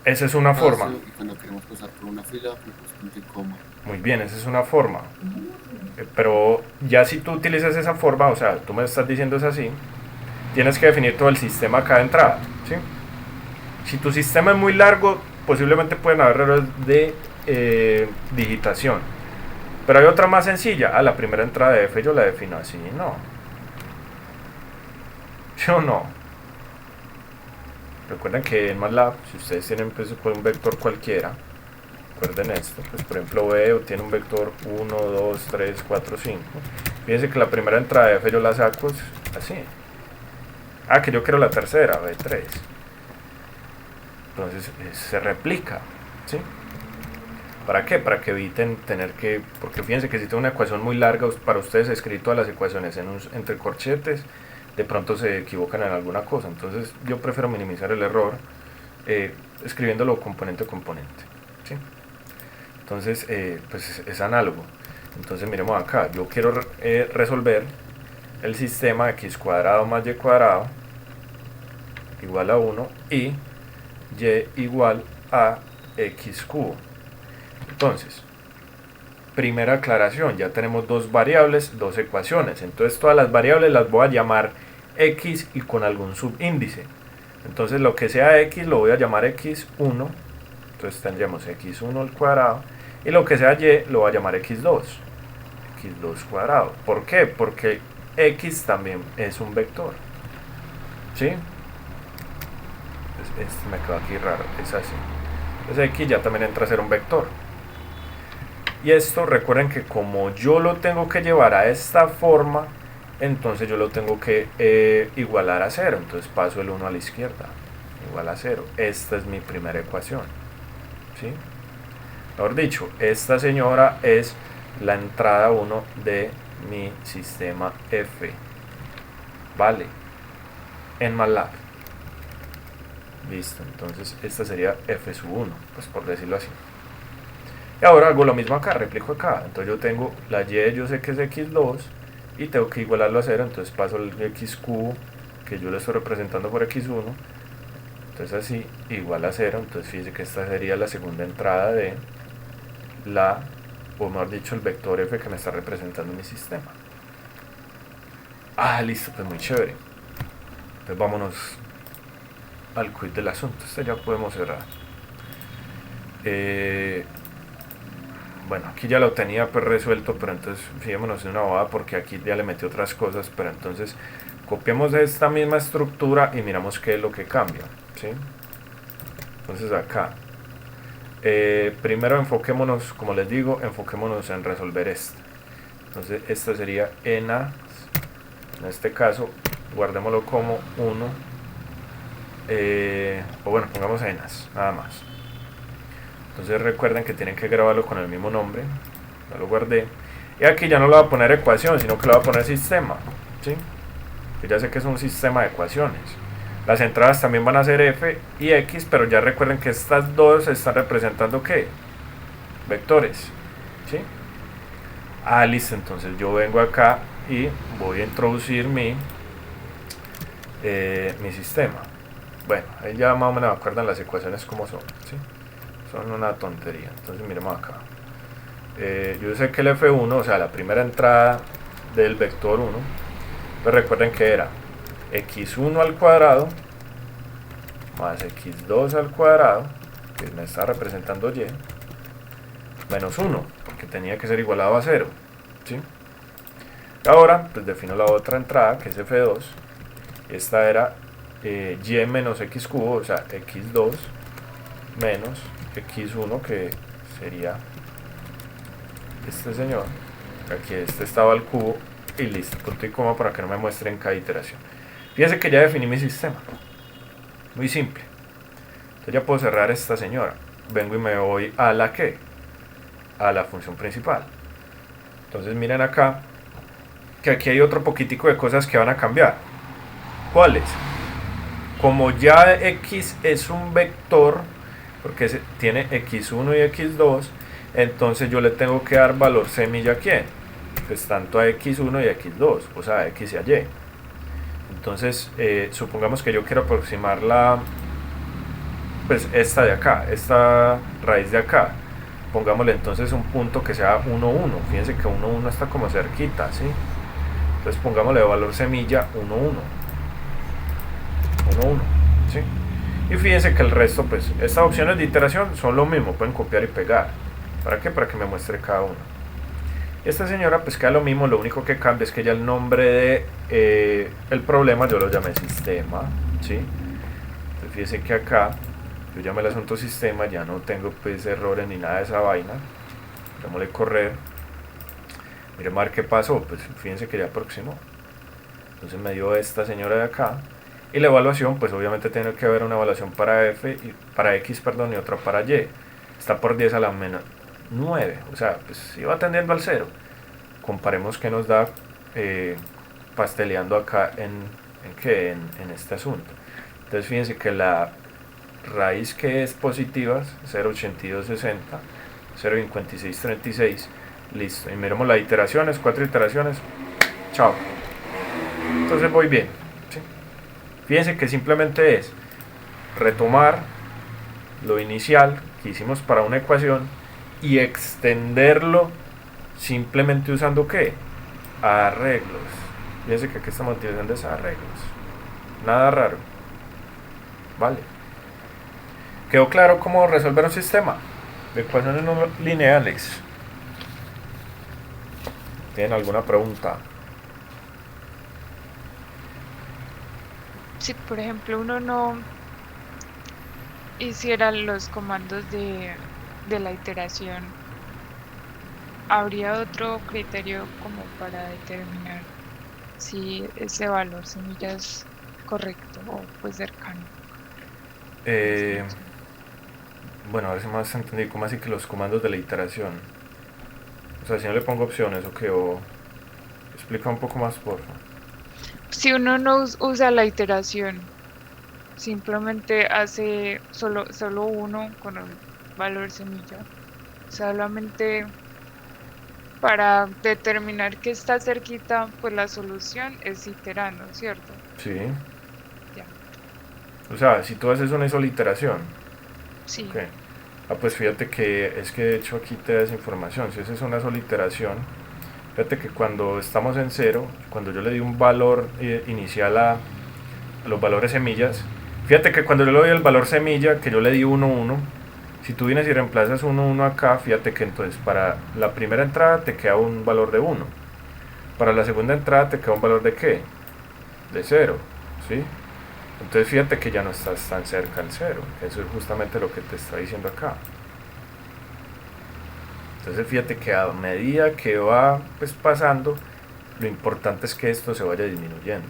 Esa es una forma. espacio y cuando queremos pasar por una fila ponemos punto y coma. Muy bien, esa es una forma. Pero ya si tú utilizas esa forma, o sea, tú me estás diciendo es así, tienes que definir todo el sistema a cada entrada, ¿sí? Si tu sistema es muy largo, posiblemente pueden haber errores de digitación. Pero hay otra más sencilla. La primera entrada de f yo la defino así. No. Yo no. Recuerden que en MATLAB, si ustedes tienen pues, un vector cualquiera, recuerden esto, pues por ejemplo B tiene un vector 1, 2, 3, 4, 5. Fíjense que la primera entrada de f yo la saco así. Que yo quiero la tercera, B3. Entonces se replica, ¿sí? ¿Para qué? Para que eviten tener que... Porque fíjense que si tengo una ecuación muy larga para ustedes, escrito todas las ecuaciones entre corchetes, de pronto se equivocan en alguna cosa. Entonces yo prefiero minimizar el error escribiéndolo componente a componente, ¿sí? Entonces pues es análogo. Entonces miremos acá, yo quiero resolver el sistema x cuadrado más y cuadrado igual a 1 y y igual a x cubo. Entonces, primera aclaración, ya tenemos dos variables, dos ecuaciones. Entonces todas las variables las voy a llamar x y con algún subíndice. Entonces lo que sea x lo voy a llamar x1. Entonces tendríamos x1 al cuadrado. Y lo que sea y lo voy a llamar x2. x2 cuadrado. ¿Por qué? Porque x también es un vector. ¿Sí? Este me quedó aquí raro, es así. Entonces x ya también entra a ser un vector. Y esto recuerden que como yo lo tengo que llevar a esta forma, entonces yo lo tengo que igualar a 0. Entonces paso el 1 a la izquierda, igual a 0. Esta es mi primera ecuación, ¿sí? Mejor dicho, esta señora es la entrada 1 de mi sistema F, ¿vale? En MATLAB. Listo, entonces esta sería F1, pues por decirlo así. Y ahora hago lo mismo acá, replico acá. Entonces yo tengo la y, yo sé que es x2 y tengo que igualarlo a 0. Entonces paso el x cubo que yo lo estoy representando por x1. Entonces así, igual a 0. Entonces fíjense que esta sería la segunda entrada de o mejor dicho, el vector f que me está representando mi sistema. Listo, pues muy chévere. Entonces vámonos al quiz del asunto. Este ya podemos cerrar. Bueno, aquí ya lo tenía pues resuelto, pero entonces fijémonos en una bobada porque aquí ya le metí otras cosas, pero entonces copiamos esta misma estructura y miramos qué es lo que cambia, ¿sí? Entonces acá primero enfoquémonos, como les digo, enfoquémonos en resolver esto. Entonces esta sería en este caso guardémoslo como 1 o bueno, pongamos enas, nada más. Entonces recuerden que tienen que grabarlo con el mismo nombre. Ya lo guardé. Y aquí ya no le voy a poner ecuación, sino que le voy a poner sistema, ¿sí? Que ya sé que es un sistema de ecuaciones. Las entradas también van a ser f y x, pero ya recuerden que estas dos están representando ¿qué? Vectores, ¿sí? Ah, listo, entonces yo vengo acá y voy a introducir mi sistema. Bueno, ahí ya más o menos me acuerdan las ecuaciones como son, ¿sí? Son una tontería. Entonces miremos acá. Yo sé que el F1, o sea, la primera entrada del vector 1, pues recuerden que era x1 al cuadrado más x2 al cuadrado, que me está representando y, menos 1, porque tenía que ser igualado a 0, ¿sí? Ahora, pues defino la otra entrada, que es F2. Esta era y menos x cubo, o sea, x2 menos x1, que sería este señor. Aquí este estaba al cubo y listo, punto y coma para que no me muestren cada iteración. Fíjense que ya definí mi sistema. Muy simple. Entonces ya puedo cerrar esta señora. Vengo y me voy a la que, a la función principal. Entonces miren acá que aquí hay otro poquitico de cosas que van a cambiar. ¿Cuáles? Como ya x es un vector, porque tiene x1 y x2, entonces yo le tengo que dar valor semilla a quién, pues tanto a x1 y a x2, o sea a x y a y. Entonces supongamos que yo quiero aproximar pues esta de acá, esta raíz de acá. Pongámosle entonces un punto que sea 1, 1. Fíjense que 1, 1 está como cerquita, ¿sí? Entonces pongámosle valor semilla 1, 1. 1, 1, ¿sí? Y fíjense que el resto, pues, estas opciones de iteración son lo mismo, pueden copiar y pegar. ¿Para qué? Para que me muestre cada uno. Y esta señora, pues queda lo mismo, lo único que cambia es que ya el nombre de el problema yo lo llamé sistema, ¿sí? Entonces fíjense que acá yo llamé el asunto sistema, ya no tengo pues errores ni nada de esa vaina. Démosle correr. Miren a ver qué pasó, pues fíjense que ya aproximó. Entonces me dio esta señora de acá. Y la evaluación, pues obviamente tiene que haber una evaluación para para x, perdón, y otra para y. Está por 10 a la menos 9, o sea, pues iba tendiendo al 0. Comparemos qué nos da pasteleando acá en este asunto. Entonces fíjense que la raíz que es positiva, 0,8260, 0,5636, listo. Y miremos las iteraciones, 4 iteraciones, chao. Entonces voy bien, ¿sí? Fíjense que simplemente es retomar lo inicial que hicimos para una ecuación y extenderlo simplemente usando ¿qué? Arreglos. Fíjense que aquí estamos utilizando esos arreglos. Nada raro. Vale. ¿Quedó claro cómo resolver un sistema de ecuaciones no lineales? ¿Tienen alguna pregunta? Si por ejemplo uno no hiciera los comandos de la iteración, ¿habría otro criterio como para determinar si ese valor semilla es correcto o pues cercano? Eh, bueno, a ver si más entendí. ¿Cómo así que los comandos de la iteración? O sea, si no le pongo opciones o qué, o explica un poco más, por favor. Si uno no usa la iteración, simplemente hace solo uno con el valor semilla, solamente para determinar que está cerquita, pues la solución es iterando, ¿cierto? Sí. Ya, O sea, si tú haces una sola iteración. sí. Ok. Ah, pues fíjate que es que de hecho aquí te da esa información. Si haces una sola iteración, fíjate que cuando estamos en 0, cuando yo le di un valor inicial a los valores semillas, fíjate que cuando yo le doy el valor semilla, que yo le di 1, 1, si tú vienes y reemplazas 1, 1 acá, fíjate que entonces para la primera entrada te queda un valor de 1. Para la segunda entrada te queda un valor de ¿qué? De 0, ¿sí? Entonces fíjate que ya no estás tan cerca al 0. Eso es justamente lo que te está diciendo acá. Entonces fíjate que a medida que va pues pasando, lo importante es que esto se vaya disminuyendo.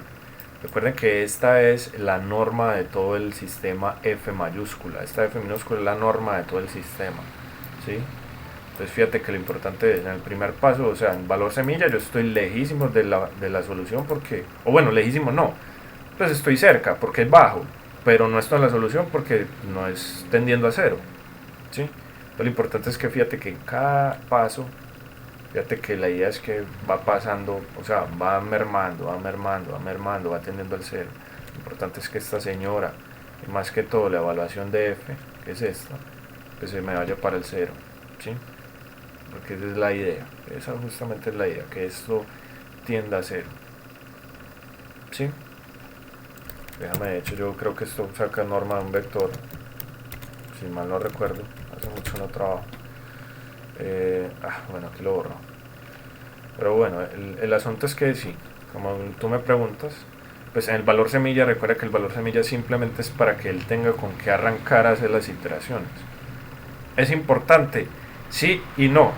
Recuerden que esta es la norma de todo el sistema F mayúscula. Esta F minúscula es la norma de todo el sistema, ¿sí? Entonces fíjate que lo importante es en el primer paso, o sea, en valor semilla yo estoy lejísimo de la solución porque, o bueno, lejísimo no, pues estoy cerca porque es bajo, pero no estoy en la solución porque no es tendiendo a 0, ¿sí? Entonces lo importante es que fíjate que en cada paso Fíjate que la idea es que va pasando, o sea, va mermando, va mermando, va mermando, va tendiendo al cero. Lo importante es que esta señora, y más que todo la evaluación de f, que es esta, pues se me vaya para el cero, ¿sí? Porque esa es la idea, esa justamente es la idea, que esto tienda a cero, ¿sí? Déjame, de hecho yo creo que esto saca norma de un vector, si mal no recuerdo, hace mucho no trabajo. Bueno, aquí lo borro. Pero bueno, el asunto es que sí, como tú me preguntas, pues en el valor semilla, recuerda que el valor semilla simplemente es para que él tenga con qué arrancar a hacer las iteraciones. Es importante, sí y no.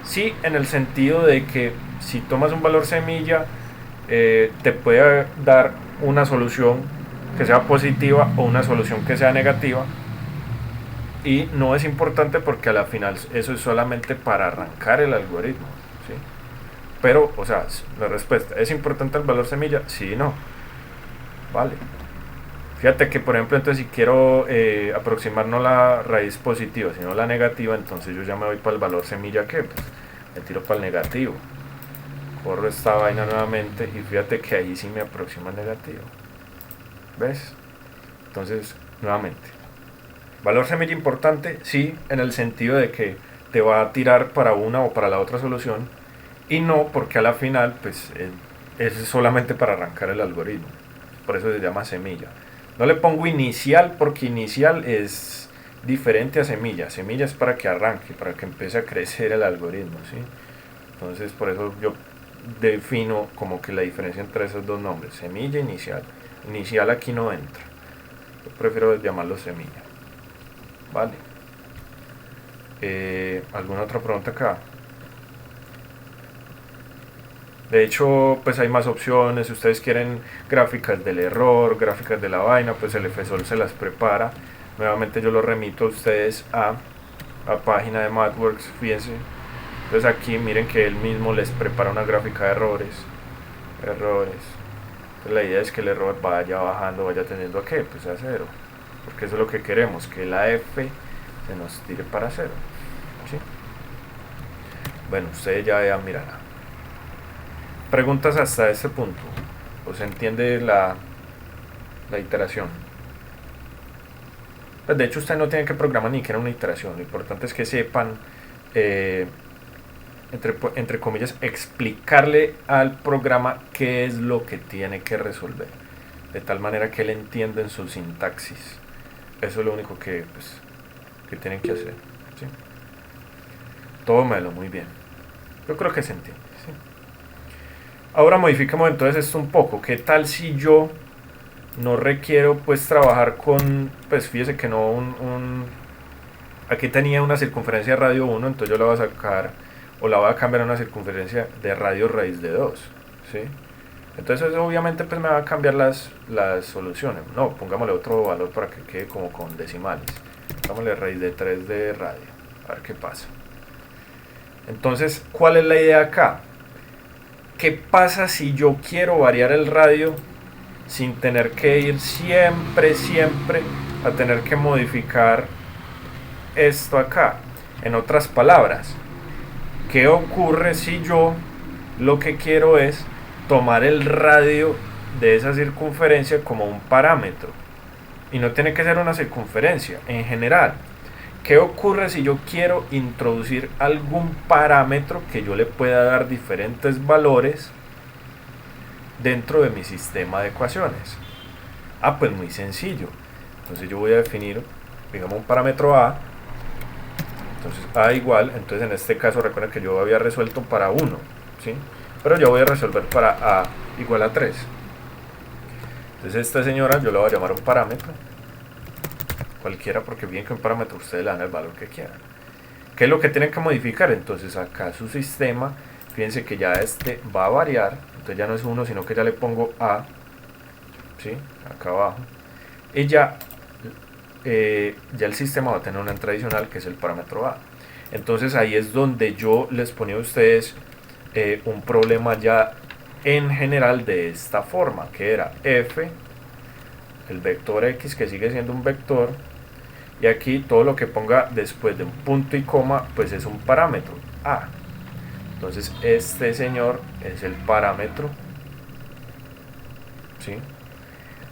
Sí, en el sentido de que si tomas un valor semilla, te puede dar una solución que sea positiva o una solución que sea negativa. Y no es importante porque a la final eso es solamente para arrancar el algoritmo, ¿sí? Pero, o sea, la respuesta, ¿es importante el valor semilla? Sí y no. Vale. Fíjate que, por ejemplo, entonces si quiero aproximar no la raíz positiva, sino la negativa, entonces yo ya me voy para el valor semilla, ¿qué? Pues me tiro para el negativo. Corro esta vaina nuevamente y fíjate que ahí sí me aproxima el negativo. ¿Ves? Entonces, nuevamente. Valor semilla importante, sí, en el sentido de que te va a tirar para una o para la otra solución, y no porque a la final, pues, es solamente para arrancar el algoritmo. Por eso se llama semilla. No le pongo inicial porque inicial es diferente a semilla. Semilla es para que arranque, para que empiece a crecer el algoritmo, ¿sí? Entonces, por eso yo defino como que la diferencia entre esos dos nombres, semilla e inicial. Inicial aquí no entra. Yo prefiero llamarlo semilla. Vale. ¿Alguna otra pregunta acá? De hecho, pues hay más opciones. Si ustedes quieren gráficas del error, gráficas de la vaina, pues el FSOL se las prepara. Nuevamente yo lo remito a ustedes a la página de MathWorks, fíjense. Entonces aquí miren que él mismo les prepara una gráfica de errores. Entonces la idea es que el error vaya bajando, vaya tendiendo a ¿qué? Pues a cero. Porque eso es lo que queremos, que la F se nos tire para cero, ¿sí? Bueno, ustedes ya mirarán. Preguntas hasta este punto. ¿O se entiende la iteración? Pues de hecho ustedes no tienen que programar ni que era una iteración. Lo importante es que sepan, entre comillas, explicarle al programa qué es lo que tiene que resolver. De tal manera que él entienda en su sintaxis. Eso es lo único que tienen que hacer, ¿sí? Tómelo muy bien. Yo creo que se entiende, ¿sí? Ahora modificamos entonces esto un poco. ¿Qué tal si yo no requiero pues trabajar con, pues fíjese que no aquí tenía una circunferencia de radio 1, entonces yo la voy a sacar o la voy a cambiar a una circunferencia de radio raíz de 2, ¿sí? Entonces obviamente pues me va a cambiar las soluciones. No, pongámosle otro valor para que quede como con decimales. Pongámosle raíz de 3 de radio. A ver qué pasa. Entonces, ¿cuál es la idea acá? ¿Qué pasa si yo quiero variar el radio sin tener que ir siempre a tener que modificar esto acá? En otras palabras, ¿qué ocurre si yo lo que quiero es tomar el radio de esa circunferencia como un parámetro? Y no tiene que ser una circunferencia, en general. ¿Qué ocurre si yo quiero introducir algún parámetro que yo le pueda dar diferentes valores dentro de mi sistema de ecuaciones? Pues muy sencillo. Entonces yo voy a definir, digamos, un parámetro A. Entonces A igual, entonces en este caso recuerden que yo había resuelto para 1, ¿sí? Pero yo voy a resolver para A igual a 3. Entonces esta señora yo la voy a llamar un parámetro cualquiera, porque bien que un parámetro ustedes le dan el valor que quieran. ¿Qué es lo que tienen que modificar? Entonces acá su sistema, fíjense que ya este va a variar, entonces ya no es 1 sino que ya le pongo A, ¿sí? Acá abajo, y ya el sistema va a tener una entrada adicional que es el parámetro A. Entonces ahí es donde yo les ponía a ustedes un problema ya en general de esta forma, que era f, el vector x, que sigue siendo un vector, y aquí todo lo que ponga después de un punto y coma pues es un parámetro A. Entonces este señor es el parámetro, ¿sí?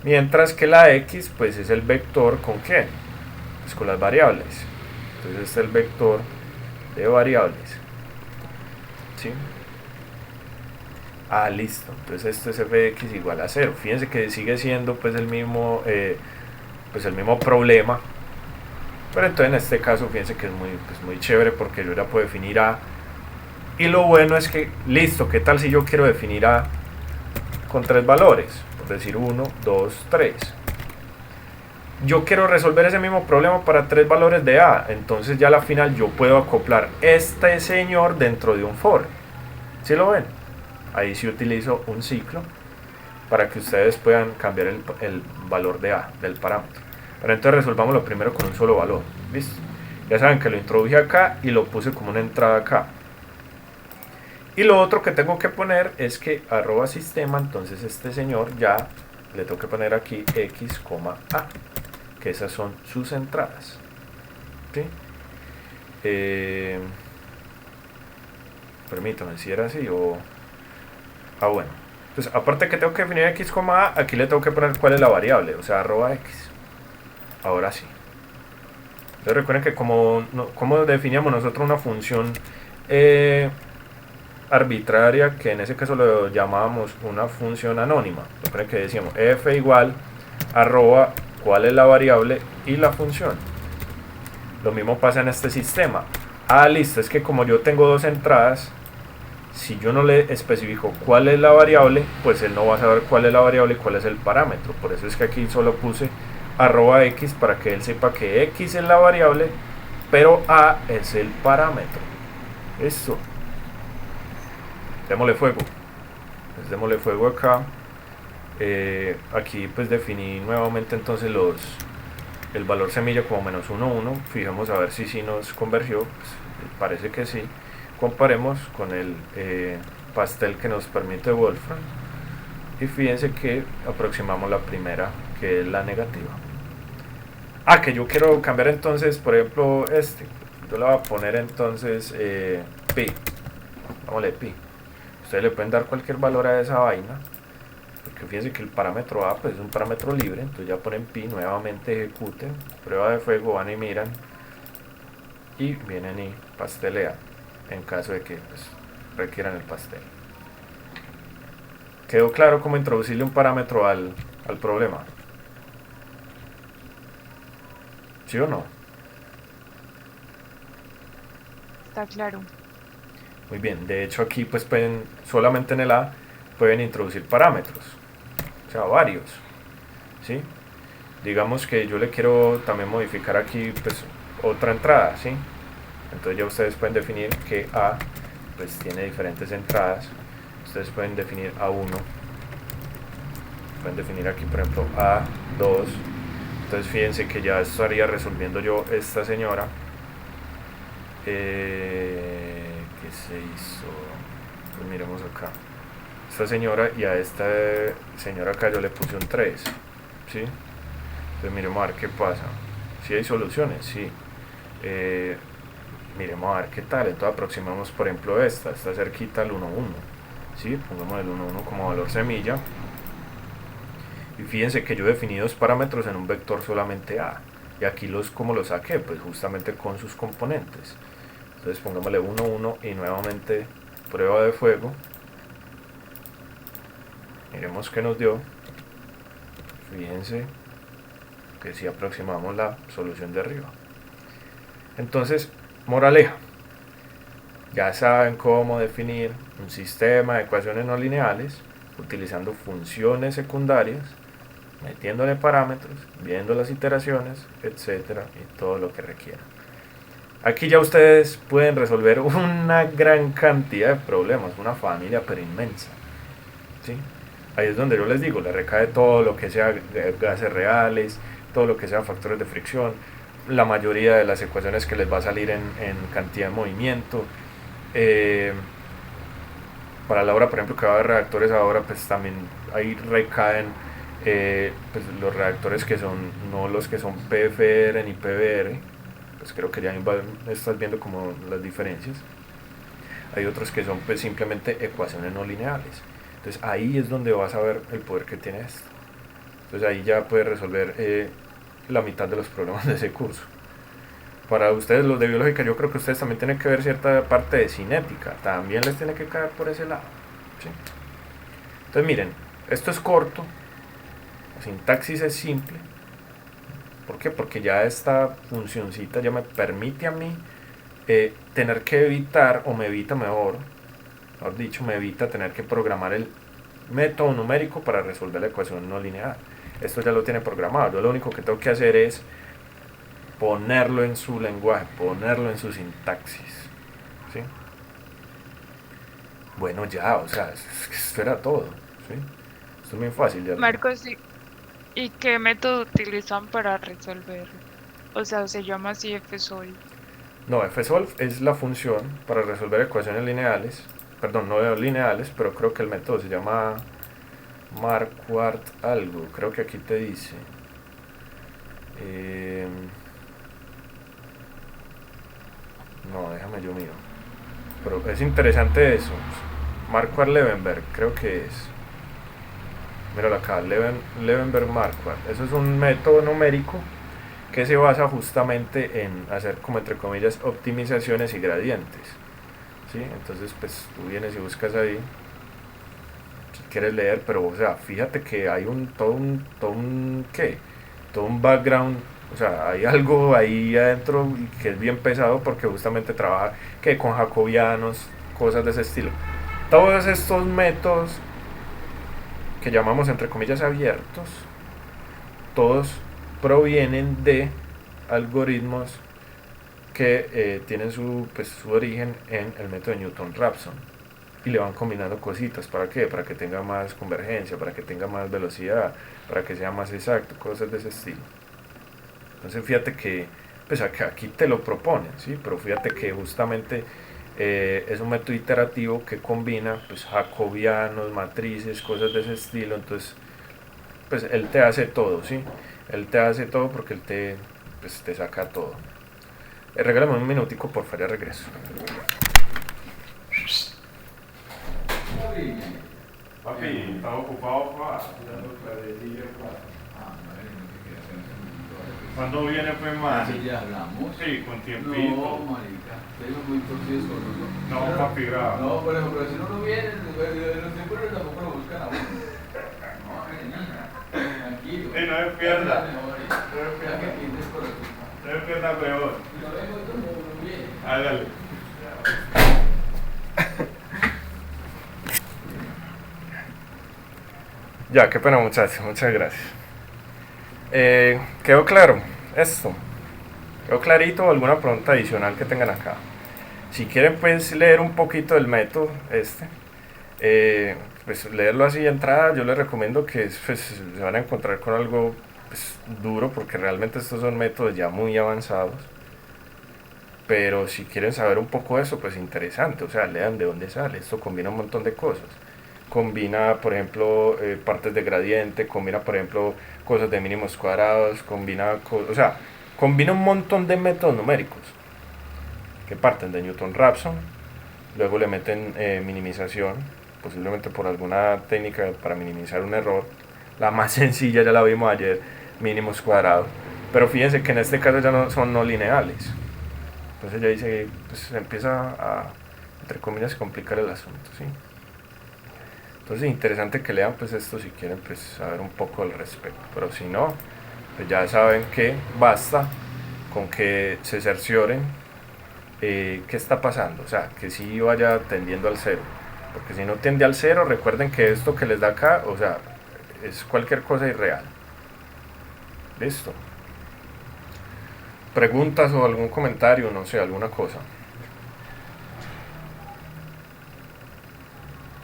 Mientras que la x pues es el vector ¿con qué? Pues con las variables. Entonces este es el vector de variables, ¿sí? Ah, listo. Entonces esto es f de x igual a 0. Fíjense que sigue siendo pues el mismo problema. Pero entonces en este caso fíjense que es muy chévere porque yo ya puedo definir a. Y lo bueno es que, listo, ¿qué tal si yo quiero definir a con 3 valores? Por decir 1, 2, 3. Yo quiero resolver ese mismo problema para 3 valores de a. Entonces ya a la final yo puedo acoplar este señor dentro de un for. ¿Sí lo ven? Ahí sí utilizo un ciclo para que ustedes puedan cambiar el valor de a, del parámetro. Pero entonces resolvamos lo primero con un solo valor. ¿Listo? Ya saben que lo introduje acá y lo puse como una entrada acá. Y lo otro que tengo que poner es que arroba sistema, entonces este señor ya le tengo que poner aquí x, a, que esas son sus entradas. ¿Sí? Permítame, si era así o... Ah, bueno. Pues aparte que tengo que definir x, a, aquí le tengo que poner cuál es la variable, o sea, arroba x. Ahora sí. Entonces recuerden que como definíamos nosotros una función arbitraria, que en ese caso lo llamábamos una función anónima. Recuerden que decíamos f igual arroba cuál es la variable y la función. Lo mismo pasa en este sistema. Ah, listo, es que como yo tengo dos entradas, si yo no le especifico cuál es la variable, pues él no va a saber cuál es la variable y cuál es el parámetro. Por eso es que aquí solo puse arroba x para que él sepa que x es la variable, pero a es el parámetro. Eso. Démosle fuego. Pues démosle fuego acá. Aquí pues definí nuevamente entonces el valor semilla como menos 1, 1. Fijemos a ver si nos convergió. Pues, parece que sí. Comparemos con el pastel que nos permite Wolfram. Y fíjense que aproximamos la primera, que es la negativa. Ah, que yo quiero cambiar entonces, por ejemplo, yo le voy a poner entonces pi. Vámonos pi. Ustedes le pueden dar cualquier valor a esa vaina. Porque fíjense que el parámetro a pues, es un parámetro libre. Entonces ya ponen pi, nuevamente ejecuten. Prueba de fuego, van y miran. Y vienen y pastelean. En caso de que pues, requieran el pastel. ¿Quedó claro cómo introducirle un parámetro al problema? ¿Sí o no? Está claro. Muy bien, de hecho aquí pues pueden, solamente en el A, pueden introducir parámetros. O sea, varios. ¿Sí? Digamos que yo le quiero también modificar aquí pues otra entrada, ¿sí? Entonces ya ustedes pueden definir que A pues tiene diferentes entradas. Ustedes pueden definir A1. Pueden definir aquí por ejemplo A2. Entonces fíjense que ya estaría resolviendo yo esta señora. ¿Qué se hizo? Pues miremos acá. Esta señora y a esta señora acá yo le puse un 3. ¿Sí? Entonces miremos a ver qué pasa. Si hay soluciones, sí. Miremos a ver qué tal. Entonces aproximamos por ejemplo está cerquita al 1, 1. ¿Sí? Pongamos el 1, 1 como valor semilla. Y fíjense que yo definí dos parámetros en un vector solamente A. Y aquí ¿cómo los saqué? Pues justamente con sus componentes. Entonces pongámosle 1, 1 y nuevamente prueba de fuego. Miremos qué nos dio. Fíjense que si aproximamos la solución de arriba. Entonces, moraleja. Ya saben cómo definir un sistema de ecuaciones no lineales utilizando funciones secundarias, metiéndole parámetros, viendo las iteraciones, etcétera, y todo lo que requieran. Aquí ya ustedes pueden resolver una gran cantidad de problemas, una familia pero inmensa. ¿Sí? Ahí es donde yo les digo, le recae todo lo que sea gases reales, todo lo que sea factores de fricción, la mayoría de las ecuaciones que les va a salir en cantidad de movimiento. Para la hora, por ejemplo, que va a haber reactores ahora, pues también ahí recaen pues los reactores que son, no los que son PFR ni PBR. Pues creo que ya estás viendo como las diferencias. hay otros que son pues simplemente ecuaciones no lineales. Entonces ahí es donde vas a ver el poder que tiene esto. Entonces ahí ya puedes resolver la mitad de los problemas de ese curso. Para ustedes los de biológica, yo creo que ustedes también tienen que ver cierta parte de cinética, también les tiene que caer por ese lado, ¿sí? Entonces miren, esto es corto, la sintaxis es simple. ¿Por qué? Porque ya esta funcioncita ya me permite a mí tener que evitar, o me evita mejor dicho, me evita tener que programar el método numérico para resolver la ecuación no lineal. Esto ya lo tiene programado, yo lo único que tengo que hacer es ponerlo en su lenguaje, ponerlo en su sintaxis, ¿sí? Bueno, ya, o sea, esto era todo, ¿sí? Esto es muy fácil ya. Marcos, ¿y qué método utilizan para resolverlo? O sea, se llama así FSOL. No, fsolve es la función para resolver ecuaciones lineales, perdón, no lineales, pero creo que el método se llama Marquardt algo, creo que aquí te dice. No, déjame yo miro. Pero es interesante eso. Marquardt Levenberg, creo que es. Míralo acá, Levenberg Marquardt. Eso es un método numérico que se basa justamente en hacer, como entre comillas, optimizaciones y gradientes, ¿sí? Entonces pues tú vienes y buscas ahí si quieres leer, pero o sea, fíjate que hay todo un background, o sea, hay algo ahí adentro que es bien pesado porque justamente trabaja que con jacobianos, cosas de ese estilo. Todos estos métodos que llamamos entre comillas abiertos, todos provienen de algoritmos que tienen su origen en el método de Newton-Raphson y le van combinando cositas. ¿Para qué? Para que tenga más convergencia, para que tenga más velocidad, para que sea más exacto, cosas de ese estilo. Entonces fíjate que pues aquí te lo proponen, ¿sí? Pero fíjate que justamente es un método iterativo que combina pues jacobianos, matrices, cosas de ese estilo. Entonces pues él te hace todo, ¿sí? Él te hace todo porque él te saca todo. Regálame un minutico, por favor, ya regreso. Papi, estaba ocupado para dando clarecilla. ¿Cuándo viene pues más? Sí, ya hablamos. Sí, con tiempito. No, marica, tengo muy torcidos con uno. No, papi, grave. No, pero si uno no viene, los tiempos tampoco lo buscan a uno. No, vení, tranquilo. Sí, no se pierda. Ya que tienes por aquí. No se pierda peor. Si no vengo, no viene. Hágale. Ya, qué pena muchachos, muchas gracias. ¿Quedó claro esto? ¿Quedó clarito? ¿Alguna pregunta adicional que tengan acá? Si quieren pues leer un poquito del método pues leerlo así de entrada, yo les recomiendo que pues, se van a encontrar con algo pues, duro, porque realmente estos son métodos ya muy avanzados. Pero si quieren saber un poco de eso, pues interesante, o sea, lean de dónde sale. Esto combina un montón de cosas. Combina, por ejemplo, partes de gradiente, combina, por ejemplo, cosas de mínimos cuadrados, o sea, combina un montón de métodos numéricos que parten de Newton-Raphson, luego le meten minimización, posiblemente por alguna técnica para minimizar un error. La más sencilla ya la vimos ayer, mínimos cuadrados. Pero fíjense que en este caso ya no son no lineales. Entonces ya dice, pues empieza a, entre comillas, complicar el asunto, ¿sí? Entonces es interesante que lean pues esto si quieren pues saber un poco al respecto. Pero si no, pues ya saben que basta con que se cercioren qué está pasando. O sea, que sí vaya tendiendo al cero. Porque si no tiende al cero, recuerden que esto que les da acá, o sea, es cualquier cosa irreal. Listo. ¿Preguntas o algún comentario? No sé, alguna cosa.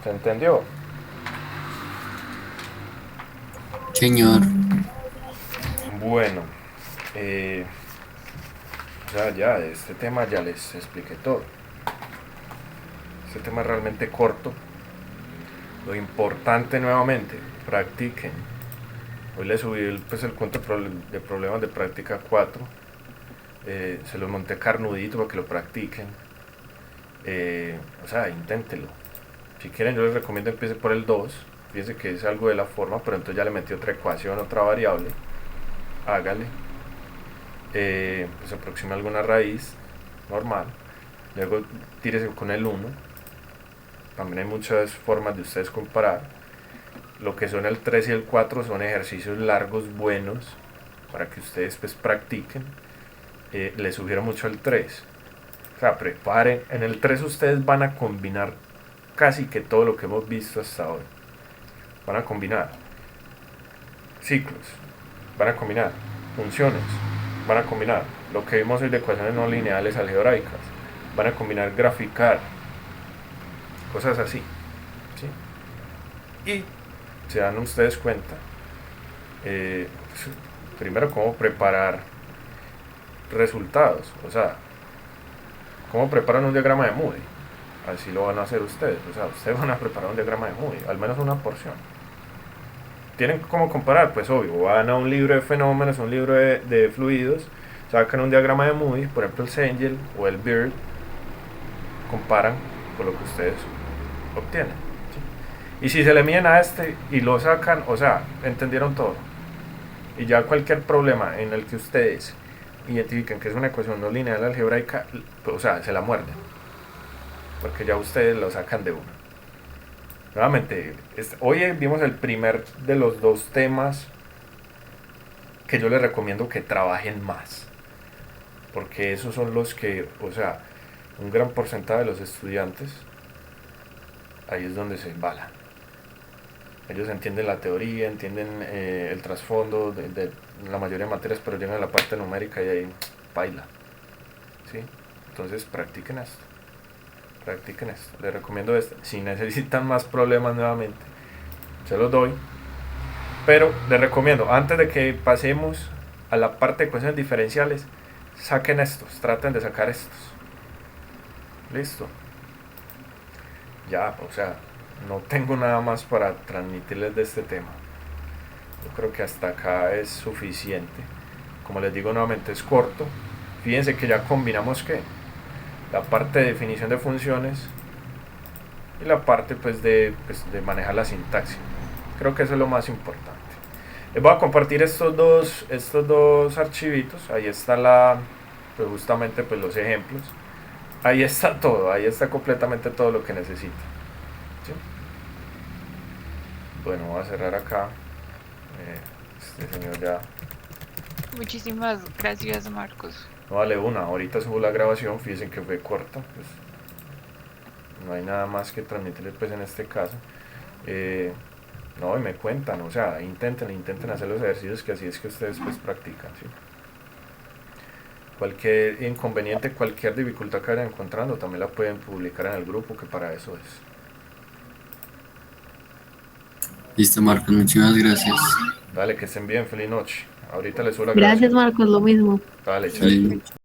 ¿Se entendió? Señor, Bueno, ya, de este tema ya les expliqué todo. Este tema es realmente corto. Lo importante nuevamente, practiquen. Hoy les subí el cuento de problemas de práctica 4. Se los monté carnudito para que lo practiquen. O sea, inténtelo. Si quieren, yo les recomiendo empiece por el 2. Fíjense que es algo de la forma, pero entonces ya le metí otra ecuación, otra variable. Hágale. Pues aproxima alguna raíz normal. Luego tírese con el 1. También hay muchas formas de ustedes comparar. Lo que son el 3 y el 4 son ejercicios largos, buenos, para que ustedes pues practiquen. Les sugiero mucho el 3. O sea, preparen. En el 3 ustedes van a combinar casi que todo lo que hemos visto hasta hoy. Van a combinar ciclos, van a combinar funciones, van a combinar lo que vimos hoy de ecuaciones no lineales algebraicas, van a combinar graficar, cosas así, ¿sí? Y se dan ustedes cuenta, primero cómo preparar resultados, o sea, cómo preparan un diagrama de Moody. Así lo van a hacer ustedes, o sea, ustedes van a preparar un diagrama de Moody, al menos una porción. ¿Tienen cómo comparar? Pues obvio, van a un libro de fenómenos, un libro de fluidos, sacan un diagrama de Moody, por ejemplo el Sengel o el Beard, comparan con lo que ustedes obtienen, ¿sí? Y si se le miden a este y lo sacan, o sea, entendieron todo. Y ya cualquier problema en el que ustedes identifiquen que es una ecuación no lineal algebraica, pues, o sea, se la muerden, porque ya ustedes lo sacan de uno. Nuevamente, hoy vimos el primer de los dos temas que yo les recomiendo que trabajen más, porque esos son los que, o sea, un gran porcentaje de los estudiantes, ahí es donde se embalan. Ellos entienden la teoría, entienden el trasfondo de la mayoría de materias, pero llegan a la parte numérica y ahí baila, ¿sí? Entonces practiquen esto. Practiquen esto, les recomiendo esto. Si necesitan más problemas nuevamente, se los doy. Pero les recomiendo, antes de que pasemos a la parte de ecuaciones diferenciales, saquen estos, traten de sacar estos. Listo. Ya, o sea, no tengo nada más para transmitirles de este tema. Yo creo que hasta acá es suficiente. Como les digo nuevamente, es corto. Fíjense que ya combinamos ¿qué? La parte de definición de funciones y la parte pues de manejar la sintaxis. Creo que eso es lo más importante. Les voy a compartir estos dos archivitos. Ahí está pues justamente pues los ejemplos. Ahí está todo, ahí está completamente todo lo que necesita, ¿sí? Bueno, voy a cerrar acá. Este señor ya. Muchísimas gracias, Marcos. No vale una, ahorita subo la grabación, fíjense que fue corta, pues no hay nada más que transmitirles pues en este caso. No, y me cuentan, o sea, intenten hacer los ejercicios, que así es que ustedes pues practican, ¿sí? Cualquier inconveniente, cualquier dificultad que vayan encontrando, también la pueden publicar en el grupo, que para eso es. Listo, Marcos, muchísimas gracias. Dale, que estén bien, feliz noche. Ahorita les subo la grabación. Gracias, Marcos, lo mismo. Dale, Feliz chaito. noche.